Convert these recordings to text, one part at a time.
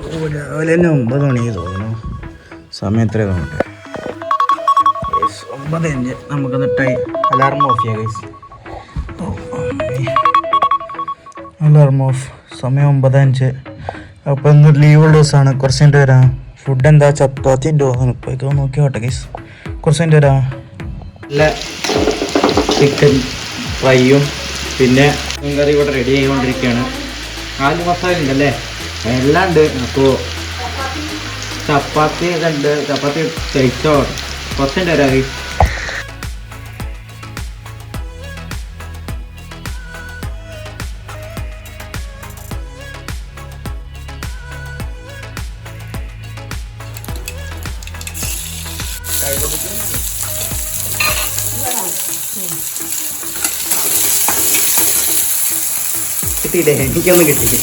രാവിലെ തന്നെ 9 മണി തോന്നുന്നു. സമയം എത്രയാണ് തോന്നുന്നുണ്ട്? 9:05. നമുക്ക് എന്നിട്ടായി അലാറം ഓഫ് ചെയ്യാം ഗൈസ്. Alarm off. സമയം 9:05. അപ്പോൾ ഇന്ന് ലീവുള്ള ദിവസമാണ്. കുറച്ച് കഴിഞ്ഞിട്ട് വരാം. ഫുഡ് എന്താ? ചപ്പാത്തിൻ്റെ തോന്നുന്നു. ഇപ്പോൾ നോക്കി ഓട്ടെ ഗൈസ്. കുറച്ച് കഴിഞ്ഞിട്ട് വരാം. നല്ല ചിക്കൻ ഫ്രൈയും പിന്നെ മീൻകറി ഇവിടെ റെഡി ആയിക്കൊണ്ടിരിക്കുകയാണ്. 4 മസാല ഉണ്ടല്ലേ, എല്ലാം ഉണ്ട്. അപ്പോൾ ചപ്പാത്തി ഒക്കെ ഉണ്ട്. ചപ്പാത്തി കഴിച്ചോ? കുറച്ചുണ്ട് വരാം ഗൈസ്. കിട്ടിയില്ലേ? എനിക്കൊന്നും കിട്ടിയില്ല.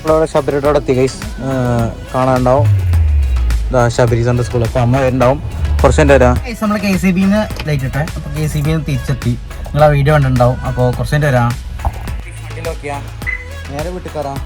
നമ്മളവിടെ ശബരിയുടെ അവിടെ എത്തി ഗൈസ്. കാണാനുണ്ടാവും ശബരി സെൻ്റർ സ്കൂൾ. അപ്പോൾ അമ്മ ഉണ്ടാവും. കുറച്ച് എൻ്റെ വരാം. നമ്മൾ KCB-ന്ന് ലൈറ്റ് ഇട്ടെ. അപ്പോൾ KCB-ന്ന് തിരിച്ചെത്തി. നിങ്ങൾ ആ വീഡിയോ കണ്ടിട്ടുണ്ടാവും. അപ്പോൾ കുറച്ച് എൻ്റെ വരാം. വണ്ടിയിൽ നോക്കിയാൽ നേരെ വീട്ടിൽ കയറാം.